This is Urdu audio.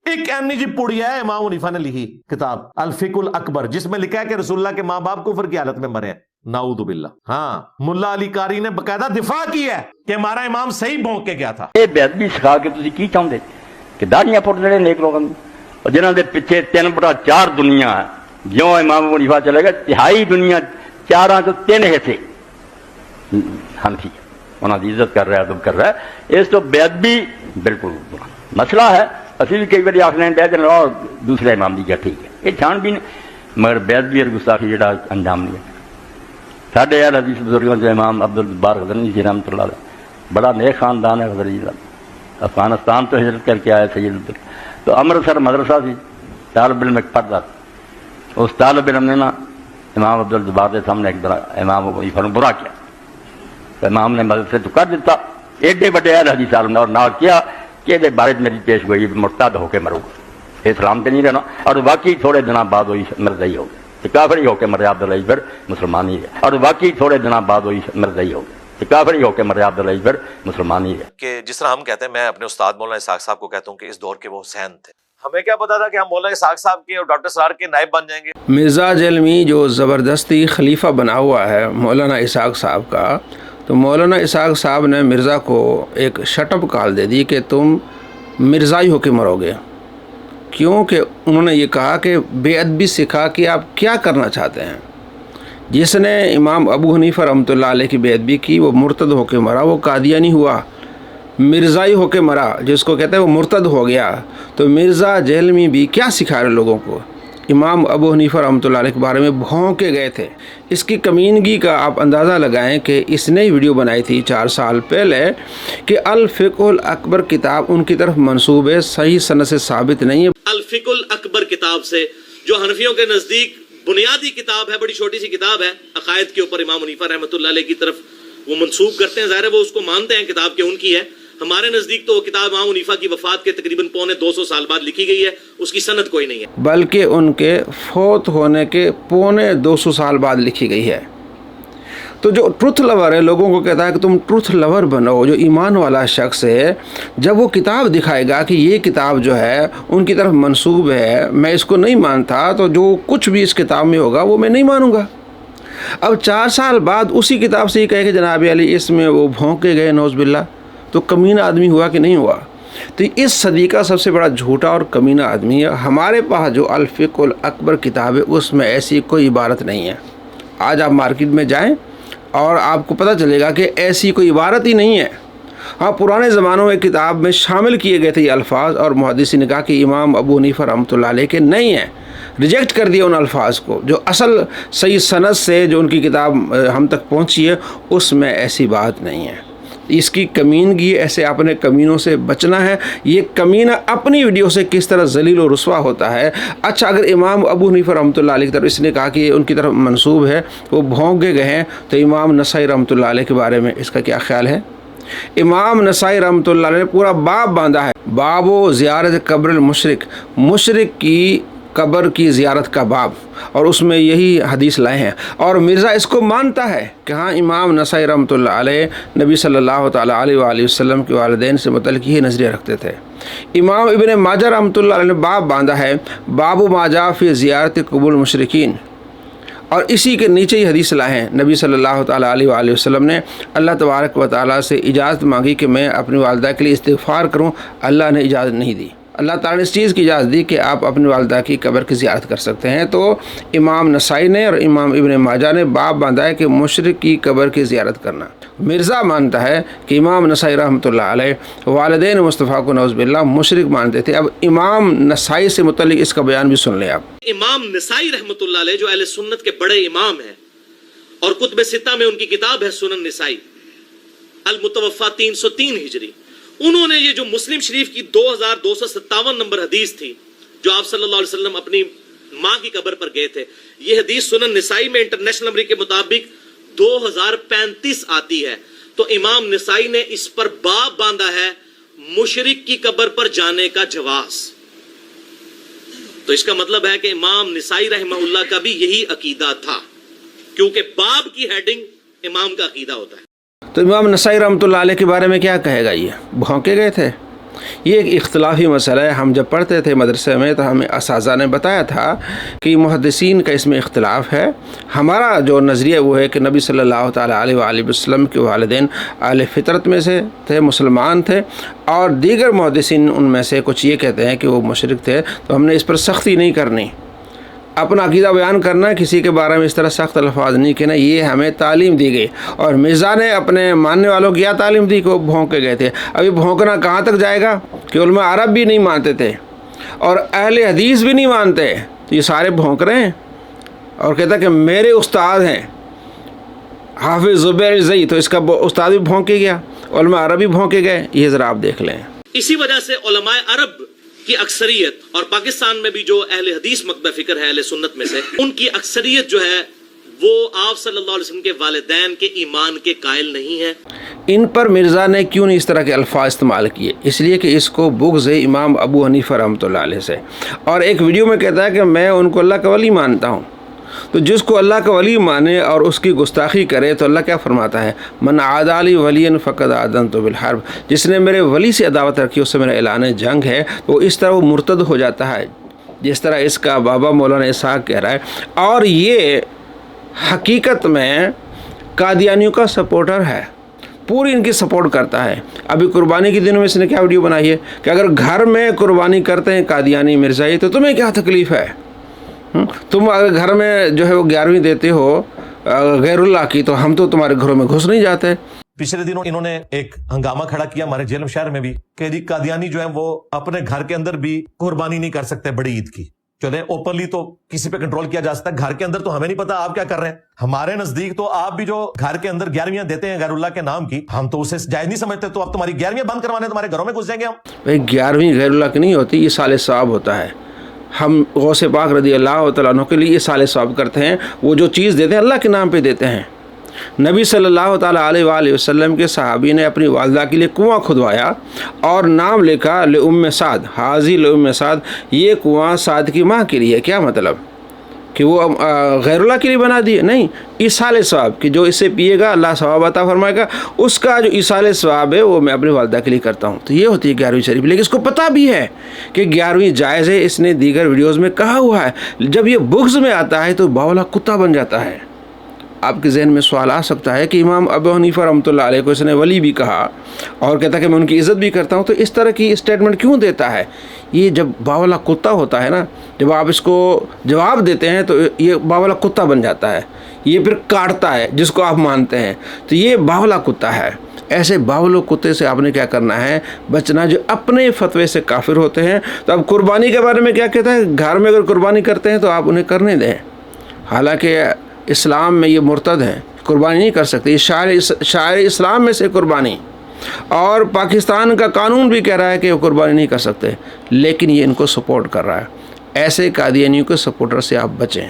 ایک ایمنی جی پڑیا ہے امام حنیفہ نے لکھی کتاب الفقہ الاکبر، جس میں لکھا ہے کہ رسول اللہ کے ماں باپ کفر کی حالت میں مرے ہیں، نعوذ باللہ۔ ہاں، ملا علی قاری نے باقاعدہ دفاع کی ہے کہ ہمارا امام صحیح بھونک کے گیا تھا۔ یہ بےادبی سکھا کے تسی کی چاہتے کہ داڑیاں پٹ لڑے نیک لوگوں اور جنہوں دے پیچھے 3/4 دنیا ہے، جو امام ابو حنیفہ چلے گا تہائی دنیا 4 تو 3 حصے حنفی انہوں کی عزت کر رہا ہے، ادب کر رہا ہے۔ اس تو بےادبی بالکل مسئلہ ہے، اسی بھی کئی بار آخر پہ کہ اور دوسرے امام دی کیا ٹھیک ہے، یہ چھان بھی نہیں، مگر بےادبی اور گستاخی جڑا انجام نہیں ہے۔ ساڈے یار حدیث بزرگوں سے امام عبدالجبار غزنوی جی رحمۃ اللہ علیہ بڑا نیک خاندان ہے غزنوی کا، افغانستان تو ہجرت کر کے آئے سید عبد، تو امرتسر مدرسہ سی، طالب علم ایک پڑھتا، اس طالب علم نے نا امام عبدالجبار کے سامنے ایک امام ابو حنیفہ برا کیا، تو امام نے مدرسے تو کر دیتا، ایڈے بڑے اہل حدیث عالم نے، اور نہ کیا کہ یہ بارے میری پیش گوئی مرتد ہو کے مرو، اسلام پہ نہیں رہنا، اور واقعی تھوڑے دنوں بعد وہی مرزئی ہو گئے، کافر ہی ہو کے مرے عبداللہ پھر مسلمان ہی ہے، اور واقعی تھوڑے دنوں بعد وہی مرزئی ہو گئے، کافر ہی ہو کے مرے عبداللہ پھر مسلمان ہی ہے۔ کہ جس طرح ہم کہتے ہیں، میں اپنے استاد مولانا اسحاق صاحب کو کہتا ہوں کہ اس دور کے وہ حسین تھے، ہمیں کیا پتا تھا کہ ہم مولانا اسحاق صاحب کے اور ڈاکٹر سرار کے نائب بن جائیں گے۔ مرزا جیلمی جو زبردستی خلیفہ بنا ہوا ہے مولانا اسحاق صاحب کا، تو مولانا اسحاق صاحب نے مرزا کو ایک شٹ اپ کال دے دی کہ تم مرزائی ہو کے مرو گے، کیونکہ انہوں نے یہ کہا کہ بے ادبی سکھا کہ آپ کیا کرنا چاہتے ہیں۔ جس نے امام ابو حنیفہ رحمۃ اللہ علیہ کی بے ادبی کی وہ مرتد ہو کے مرا، وہ قادیانی ہوا، مرزائی ہو کے مرا، جس کو کہتے ہیں وہ مرتد ہو گیا۔ تو مرزا جیلمی بھی کیا سکھا رہے لوگوں کو، امام ابو حنیفہ رحمۃ اللہ علیہ کے بارے میں بھونکے گئے تھے۔ اس کی کمینگی کا آپ اندازہ لگائیں کہ اس نے ویڈیو بنائی تھی 4 سال پہلے کہ الفقہ الاکبر کتاب ان کی طرف منسوب ہے، صحیح سند سے ثابت نہیں ہے۔ الفقہ الاکبر کتاب سے، جو حنفیوں کے نزدیک بنیادی کتاب ہے، بڑی چھوٹی سی کتاب ہے عقائد کے اوپر، امام حنیفہ رحمۃ اللہ علیہ کی طرف وہ منسوب کرتے ہیں، ظاہر ہے وہ اس کو مانتے ہیں کتاب کہ ان کی ہے۔ ہمارے نزدیک تو وہ کتاب امام حنیفہ کی وفات کے تقریباً 250 سال بعد لکھی گئی ہے، اس کی سند کوئی نہیں ہے، بلکہ ان کے فوت ہونے کے 250 سال بعد لکھی گئی ہے۔ تو جو ٹروتھ لور ہے، لوگوں کو کہتا ہے کہ تم ٹروتھ لور بنو، جو ایمان والا شخص ہے، جب وہ کتاب دکھائے گا کہ یہ کتاب جو ہے ان کی طرف منسوب ہے، میں اس کو نہیں مانتا، تو جو کچھ بھی اس کتاب میں ہوگا وہ میں نہیں مانوں گا۔ اب 4 سال بعد اسی کتاب سے یہ کہے کہ جناب علی اس میں وہ بھونکے گئے، نعوذ باللہ، تو کمینہ آدمی ہوا کہ نہیں ہوا؟ تو اس صدی کا سب سے بڑا جھوٹا اور کمینہ آدمی ہے۔ ہمارے پاس جو الفقہ الاکبر کتاب ہے اس میں ایسی کوئی عبارت نہیں ہے۔ آج آپ مارکیٹ میں جائیں اور آپ کو پتہ چلے گا کہ ایسی کوئی عبارت ہی نہیں ہے۔ ہاں، پرانے زمانوں میں کتاب میں شامل کیے گئے تھے یہ الفاظ، اور محدثین نے کہا کہ امام ابو حنیفہ رحمۃ اللہ علیہ کے نہیں ہیں، ریجیکٹ کر دیا ان الفاظ کو، جو اصل صحیح سند سے جو ان کی کتاب ہم تک پہنچی ہے اس میں ایسی بات نہیں ہے۔ اس کی کمینگی، ایسے اپنے کمینوں سے بچنا ہے۔ یہ کمینہ اپنی ویڈیو سے کس طرح ذلیل و رسوا ہوتا ہے۔ اچھا، اگر امام ابو حنیفہ رحمۃ اللہ علیہ کی طرف اس نے کہا کہ ان کی طرف منسوب ہے، وہ بھونکے گئے ہیں، تو امام نسائی رحمۃ اللہ علیہ کے بارے میں اس کا کیا خیال ہے؟ امام نسائی رحمۃ اللہ علیہ نے پورا باب باندھا ہے، باب و زیارت قبر المشرک، مشرک کی قبر کی زیارت کا باب، اور اس میں یہی حدیث لائے ہیں۔ اور مرزا اس کو مانتا ہے کہ ہاں، امام نسائی رحمۃ اللہ علیہ نبی صلی اللہ تعالیٰ علیہ وآلہ وسلم کے والدین سے متعلق یہ نظریہ رکھتے تھے۔ امام ابن ماجہ رحمۃ اللہ علیہ نے باب باندھا ہے، باب ما جاء فی زیارت قبور المشرکین، اور اسی کے نیچے ہی حدیث لائے ہیں، نبی صلی اللہ تعالیٰ علیہ وآلہ وسلم نے اللہ تبارک و تعالیٰ سے اجازت مانگی کہ میں اپنی والدہ کے لیے استغفار کروں، اللہ نے اجازت نہیں دی۔ اللہ تعالیٰ نے اس چیز کی اجازت دی کہ آپ اپنی والدہ کی قبر کی زیارت کر سکتے ہیں۔ تو امام نسائی نے اور امام ابن ماجہ نے باب باندھا ہے کہ مشرک کی قبر کی زیارت کرنا۔ مرزا مانتا ہے کہ امام نسائی رحمۃ اللہ علیہ والدین مصطفیٰ کو نعوذ باللہ مشرک مانتے تھے۔ اب امام نسائی سے متعلق اس کا بیان بھی سن لیں آپ۔ امام نسائی رحمۃ اللہ علیہ جو اہل سنت کے بڑے امام ہیں، اور کتب ستہ میں ان کی کتاب ہے سنن نسائی، المتوفا 303 ہجری، انہوں نے یہ جو مسلم شریف کی 2257 نمبر حدیث تھی، جو آپ صلی اللہ علیہ وسلم اپنی ماں کی قبر پر گئے تھے، یہ حدیث سنن نسائی میں انٹرنیشنل نمبر کے مطابق 2035 آتی ہے۔ تو امام نسائی نے اس پر باب باندھا ہے، مشرک کی قبر پر جانے کا جواز۔ تو اس کا مطلب ہے کہ امام نسائی رحمہ اللہ کا بھی یہی عقیدہ تھا، کیونکہ باب کی ہیڈنگ امام کا عقیدہ ہوتا ہے۔ تو امام نسائی رحمۃ اللہ علیہ کے بارے میں کیا کہے گا؟ یہ بھونکے گئے تھے، یہ ایک اختلافی مسئلہ ہے. ہم جب پڑھتے تھے مدرسے میں تو ہمیں اساتذہ نے بتایا تھا کہ محدثین کا اس میں اختلاف ہے. ہمارا جو نظریہ وہ ہے کہ نبی صلی اللہ تعالیٰ علیہ وآلہ وسلم کے والدین اہل فطرت میں سے تھے، مسلمان تھے، اور دیگر محدثین ان میں سے کچھ یہ کہتے ہیں کہ وہ مشرک تھے. تو ہم نے اس پر سختی نہیں کرنی، اپنا عقیدہ بیان کرنا، کسی کے بارے میں اس طرح سخت الفاظ نہیں کہنا. یہ ہمیں تعلیم دی گئی. اور مرزا نے اپنے ماننے والوں کو کیا تعلیم دی کہ وہ بھونکے گئے تھے. ابھی بھونکنا کہاں تک جائے گا کہ علماء عرب بھی نہیں مانتے تھے اور اہل حدیث بھی نہیں مانتے، تو یہ سارے بھونک رہے ہیں. اور کہتا کہ میرے استاد ہیں حافظ زبیر زئی، تو اس کا استاد بھی بھونکے گیا، علماء عرب بھی بھونکے گئے. یہ ذرا آپ دیکھ لیں. اسی وجہ سے علماء عرب کی اکثریت اور پاکستان میں بھی جو اہل حدیث مکتبہ فکر ہے اہل سنت میں سے، ان کی اکثریت جو ہے وہ آپ صلی اللہ علیہ وسلم کے والدین کے ایمان کے قائل نہیں ہے. ان پر مرزا نے کیوں نہیں اس طرح کے الفاظ استعمال کیے؟ اس لیے کہ اس کو بغض ہے امام ابو حنیفہ رحمۃ اللہ علیہ سے. اور ایک ویڈیو میں کہتا ہے کہ میں ان کو اللہ کا ولی مانتا ہوں. تو جس کو اللہ کا ولی مانے اور اس کی گستاخی کرے تو اللہ کیا فرماتا ہے؟ من عادی لی ولی فقد آذنتہ بالحرب. جس نے میرے ولی سے عداوت رکھی اس سے میرا اعلان جنگ ہے. تو اس طرح وہ مرتد ہو جاتا ہے، جس طرح اس کا بابا مولانا اسحاق کہہ رہا ہے. اور یہ حقیقت میں قادیانیوں کا سپورٹر ہے، پوری ان کی سپورٹ کرتا ہے. ابھی قربانی کے دنوں میں اس نے کیا ویڈیو بنائی ہے کہ اگر گھر میں قربانی کرتے ہیں قادیانی مرزائی تو تمہیں کیا تکلیف ہے؟ تم اگر گھر میں جو ہے وہ 11ویں دیتے ہو غیر اللہ کی تو ہم تو تمہارے گھروں میں گھس نہیں جاتے. پچھلے دنوں انہوں نے ایک ہنگامہ کھڑا کیا ہمارے جیلم شہر میں بھی کہ جی قادیانی جو ہیں وہ اپنے گھر کے اندر بھی قربانی نہیں کر سکتے بڑی عید کی. چلے اوپنلی تو کسی پہ کنٹرول کیا جا سکتا ہے، گھر کے اندر تو ہمیں نہیں پتا آپ کیا کر رہے ہیں. ہمارے نزدیک تو آپ بھی جو گھر کے اندر 11ویں دیتے ہیں غیر اللہ کے نام کی، ہم تو اسے جائز نہیں سمجھتے. تو اب تمہاری 11ویں بند کروانے تمہارے گھروں میں گھس جائیں گے ہم. بھائی 11ویں غیر اللہ کی نہیں ہوتی، یہ سال ثواب ہوتا ہے. ہم غوث پاک رضی اللہ تعالیٰ عنہ کے لیے یہ سال ثواب کرتے ہیں. وہ جو چیز دیتے ہیں اللہ کے نام پہ دیتے ہیں. نبی صلی اللہ تعالیٰ علیہ وآلہ وسلم کے صحابی نے اپنی والدہ کے لیے کنواں کھدوایا اور نام لکھا لأم سعد، حاضی لأم سعد. یہ کنواں سعد کی ماں کے لیے. کیا مطلب کہ وہ غیر اللہ کے لیے بنا دیے؟ نہیں، ایصال ثواب کہ جو اسے پیے گا اللہ ثواب عطا فرمائے گا، اس کا جو ایصال ثواب ہے وہ میں اپنی والدہ کے لیے کرتا ہوں. تو یہ ہوتی ہے 11ویں شریف. لیکن اس کو پتہ بھی ہے کہ 11ویں جائز ہے، اس نے دیگر ویڈیوز میں کہا ہوا ہے. جب یہ بغض میں آتا ہے تو باولا کتا بن جاتا ہے. آپ کے ذہن میں سوال آ سکتا ہے کہ امام ابو حنیفہ رحمۃ اللہ علیہ کو اس نے ولی بھی کہا اور کہتا کہ میں ان کی عزت بھی کرتا ہوں، تو اس طرح کی اسٹیٹمنٹ کیوں دیتا ہے؟ یہ جب باولا کتا ہوتا ہے نا، جب آپ اس کو جواب دیتے ہیں تو یہ باولا کتا بن جاتا ہے. یہ پھر کاٹتا ہے جس کو آپ مانتے ہیں. تو یہ باولا کتا ہے. ایسے باولو کتے سے آپ نے کیا کرنا ہے؟ بچنا، جو اپنے فتوے سے کافر ہوتے ہیں. تو اب قربانی کے بارے میں کیا کہتا ہے؟ گھر میں اگر قربانی کرتے ہیں تو آپ انہیں کرنے دیں. حالانکہ اسلام میں یہ مرتد ہیں، قربانی نہیں کر سکتے. یہ شاعر اسلام میں سے قربانی، اور پاکستان کا قانون بھی کہہ رہا ہے کہ وہ قربانی نہیں کر سکتے، لیکن یہ ان کو سپورٹ کر رہا ہے. ایسے قادیانیوں کے سپورٹر سے آپ بچیں.